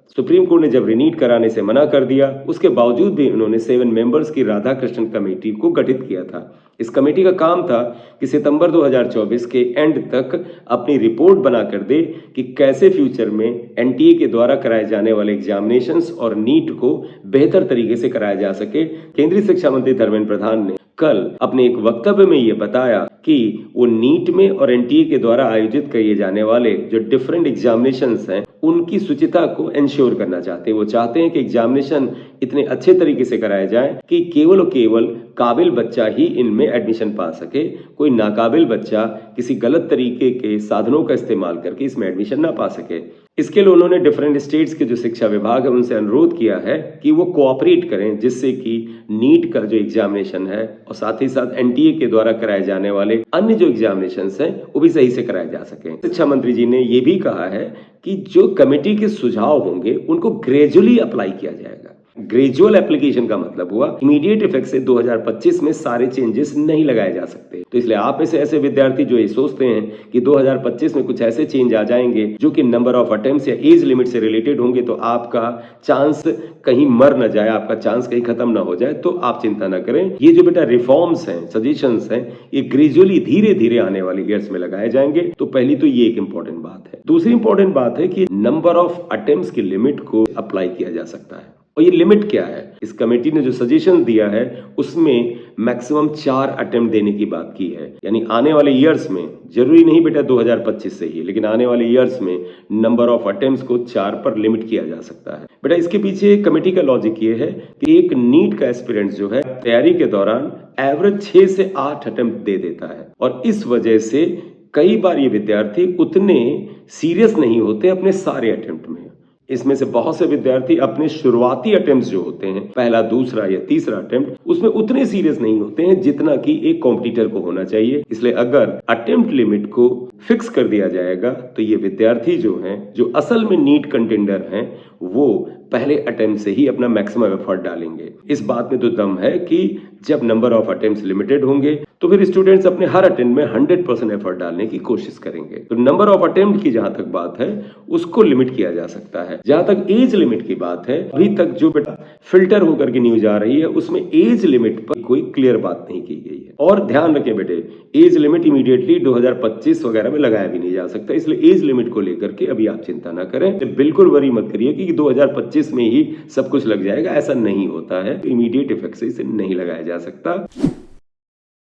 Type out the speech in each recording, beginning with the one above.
Supreme court ने जब रीनीट कराने से मना कर दिया, उसके बावजूद भी उन्होंने 7 मेंबर्स की राधाकृष्णन कमेटी को गठित किया था। इस कमेटी का काम था कि सितंबर 2024 के एंड तक अपनी रिपोर्ट बनाकर दे कि कैसे फ्यूचर में एनटीए के द्वारा कराए जाने वाले एग्जामिनेशंस और नीट को बेहतर तरीके से कराया जा सके। केंद्रीय शिक्षा मंत्री धर्मेंद्र प्रधान ने कल अपने एक वक्तव्य में ये बताया कि वो नीट में और एनटीए के द्वारा आयोजित किए जाने वाले जो डिफरेंट एग्जामिनेशंस हैं उनकी शुचिता को इंश्योर करना चाहते हैं। वो चाहते हैं कि एग्जामिनेशन इतने अच्छे तरीके से कराए जाए कि केवल और केवल काबिल बच्चा ही इनमें एडमिशन पा सके, कोई नाकाबिल बच्चा किसी गलत तरीके के साधनों का इस्तेमाल करके इसमें एडमिशन ना पा सके। इसके लिए उन्होंने डिफरेंट स्टेट्स के जो शिक्षा विभाग है उनसे अनुरोध किया है कि वो कोऑपरेट करें, जिससे कि नीट का जो एग्जामिनेशन है और साथ ही साथ एनटीए के द्वारा कराए जाने वाले अन्य जो एग्जामिनेशंस हैं वो भी सही से कराए जा सके। शिक्षा मंत्री जी ने ये भी कहा है कि जो कमेटी के सुझाव होंगे उनको ग्रेजुअली अप्लाई किया जाएगा। ग्रेजुअल एप्लीकेशन का मतलब हुआ इमीडिएट इफेक्ट से 2025 में सारे चेंजेस नहीं लगाए जा सकते। तो इसलिए आप में से ऐसे विद्यार्थी जो ये सोचते हैं कि 2025 में कुछ ऐसे चेंज आ जाएंगे जो कि नंबर ऑफ अटेम्प्ट्स या एज लिमिट से रिलेटेड होंगे, तो आपका चांस कहीं मर न जाए, आपका चांस कहीं खत्म ना हो जाए, तो आप चिंता ना करें। ये जो बेटा रिफॉर्म्स हैं, सजेशंस हैं, ये ग्रेजुअली धीरे धीरे आने वाले ईयर्स में लगाए जाएंगे। तो पहली तो ये एक इंपॉर्टेंट बात है। दूसरी इंपॉर्टेंट बात है कि नंबर ऑफ अटेम्प्ट्स की लिमिट को अप्लाई किया जा सकता है। और ये लिमिट क्या है? इस कमेटी ने जो सजेशन दिया है उसमें मैक्सिमम 4 अटेम्प्ट देने की बात की है। यानी आने वाले ईयर्स में, जरूरी नहीं बेटा 2025 से ही, लेकिन आने वाले ईयर्स में नंबर ऑफ अटेम्प्ट्स को 4 पर लिमिट किया जा सकता है। बेटा इसके पीछे कमेटी का लॉजिक ये है कि एक नीट का एस्पिरेंट जो है तैयारी के दौरान एवरेज 6 से 8 अटेम्प्ट दे देता है, और इस वजह से कई बार ये विद्यार्थी उतने सीरियस नहीं होते अपने सारे अटेम्प्ट में। इसमें से बहुत से विद्यार्थी अपने शुरुआती अटेम्प्ट्स जो होते हैं, पहला, दूसरा या तीसरा अटेम्प्ट, उसमें उतने सीरियस नहीं होते हैं जितना कि एक कॉम्पिटिटर को होना चाहिए। इसलिए अगर अटेम्प्ट लिमिट को फिक्स कर दिया जाएगा तो ये विद्यार्थी जो हैं, जो असल में नीट कंटेंडर हैं, वो पहले अटेम्प्ट से ही अपना मैक्सिमम एफर्ट डालेंगे। इस बात में तो दम है कि जब नंबर ऑफ अटेम्प्ट्स लिमिटेड होंगे तो फिर स्टूडेंट्स अपने हर अटेम्प्ट में 100% एफर्ट डालने की कोशिश करेंगे। तो नंबर ऑफ अटेम्प्ट की जहां तक बात है उसको लिमिट किया जा सकता है। जहां तक एज लिमिट की बात है, अभी तक जो बेटा फिल्टर होकर के न्यूज आ रही है उसमें एज लिमिट पर कोई क्लियर बात नहीं की गई है। और ध्यान रखें बेटे, एज लिमिट इमीडिएटली 2025 वगैरह में लगाया भी नहीं जा सकता। इसलिए एज लिमिट को लेकर के अभी आप चिंता ना करें, बिल्कुल वरी मत करिए कि 2025 में ही सब कुछ लग जाएगा, ऐसा नहीं होता है। इमीडिएट इफेक्ट से इसे नहीं लगाया जा सकता।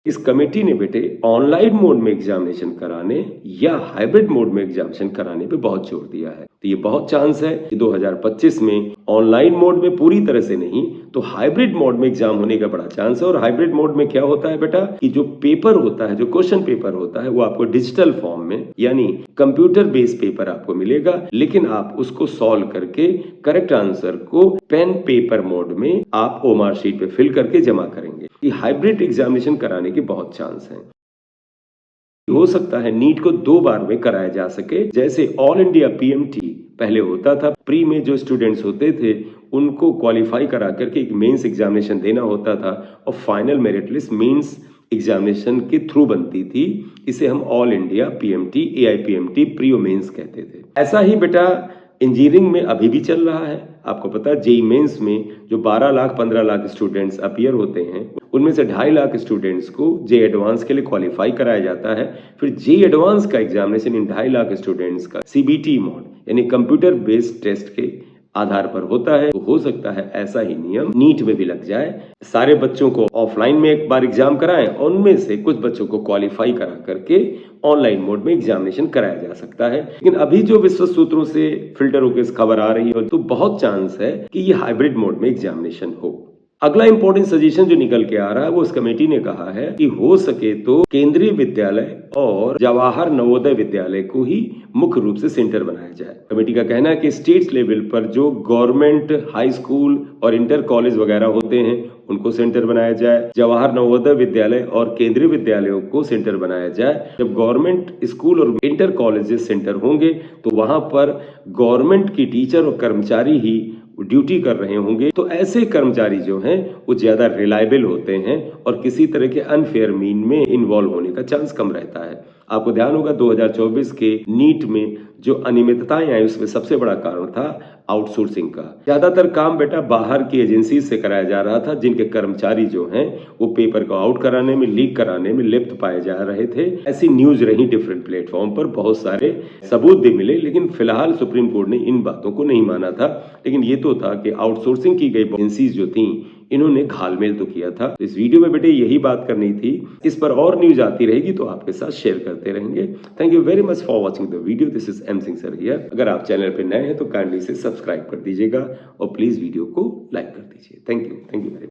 इस कमेटी ने बेटे ऑनलाइन मोड में एग्जामिनेशन कराने या हाइब्रिड मोड में एग्जामिनेशन कराने पे बहुत जोर दिया है। तो ये बहुत चांस है कि 2025 में ऑनलाइन मोड में पूरी तरह से नहीं तो हाइब्रिड मोड में एग्जाम होने का बड़ा चांस है। और हाइब्रिड मोड में क्या होता है बेटा कि जो पेपर होता है, जो क्वेश्चन पेपर होता है, वो आपको डिजिटल फॉर्म में यानी कंप्यूटर बेस्ड पेपर आपको मिलेगा, लेकिन आप उसको सॉल्व करके करेक्ट आंसर को पेन पेपर मोड में आप ओमार शीट पे फिल करके जमा करेंगे। ये हाइब्रिड एग्जामिनेशन कराने के बहुत चांस हैं। हो सकता है नीट को 2 बार में कराया जा सके, जैसे ऑल इंडिया पीएमटी पहले होता था। प्री में जो स्टूडेंट्स होते थे उनको क्वालिफाई करा करके एक मेंस एग्जामिनेशन देना होता था और final merit list mains examination के थ्रू बनती थी। इसे हम all India PMT, AIPMT pre और मेंस कहते थे। ऐसा ही बेटा इंजीनियरिंग में अभी भी चल रहा है। आपको पता है जेईई मेंस में जो 12 लाख 15 लाख स्टूडेंट्स अपीयर होते हैं उनमें से 2.5 लाख स्टूडेंट्स को जेईई एडवांस के लिए क्वालिफाई कराया जाता है। फिर जेईई एडवांस का एग्जामिनेशन इन 2.5 लाख स्टूडेंट्स का सीबीटी मोड यानी कंप्यूटर बेस्ड टेस्ट के आधार पर होता है। तो हो सकता है ऐसा ही नियम नीट में भी लग जाए। सारे बच्चों को ऑफलाइन में एक बार एग्जाम कराएं और उनमें से कुछ बच्चों को क्वालिफाई करा करके ऑनलाइन मोड में एग्जामिनेशन कराया जा सकता है। लेकिन अभी जो विश्वस्त सूत्रों से फिल्टर होकर खबर आ रही है तो बहुत चांस है कि ये हाइब्रिड मोड में एग्जामिनेशन हो। अगला इंपॉर्टेंट सजेशन जो निकल के आ रहा है वो इस कमेटी ने कहा है कि हो सके तो केंद्रीय विद्यालय और जवाहर नवोदय विद्यालय को ही मुख्य रूप से सेंटर बनाया जाए। कमेटी का कहना है कि स्टेट लेवल पर जो गवर्नमेंट हाई स्कूल और इंटर कॉलेज वगैरह होते हैं उनको सेंटर बनाया जाए। जवाहर नवोदय विद्यालय और केंद्रीय विद्यालयों को सेंटर बनाया जाए। जब गवर्नमेंट स्कूल और इंटर कॉलेजेस सेंटर होंगे तो वहां पर गवर्नमेंट की टीचर और कर्मचारी ही ड्यूटी कर रहे होंगे। तो ऐसे कर्मचारी जो हैं वो ज्यादा रिलायबल होते हैं और किसी तरह के अनफेयर मीन में इन्वॉल्व होने का चांस कम रहता है। आपको ध्यान होगा 2024 के नीट में जो अनियमितताएं आई उसमें सबसे बड़ा कारण था आउटसोर्सिंग का। ज्यादातर काम बेटा बाहर की एजेंसी से कराया जा रहा था, जिनके कर्मचारी जो हैं वो पेपर को आउट कराने में, लीक कराने में लिप्त पाए जा रहे थे। ऐसी न्यूज रही डिफरेंट प्लेटफॉर्म पर, बहुत सारे सबूत भी मिले, लेकिन फिलहाल सुप्रीम कोर्ट ने इन बातों को नहीं माना था। लेकिन ये तो था कि आउटसोर्सिंग की गई एजेंसीज जो थी इन्होंने घालमेल तो किया था। इस वीडियो में बेटे यही बात करनी थी। इस पर और न्यूज आती रहेगी तो आपके साथ शेयर करते रहेंगे। Thank you very much for watching the video. This is M Singh sir here. अगर आप चैनल पे नए हैं तो काइंडली से सब्सक्राइब कर दीजिएगा और प्लीज वीडियो को लाइक कर दीजिए। Thank you very much.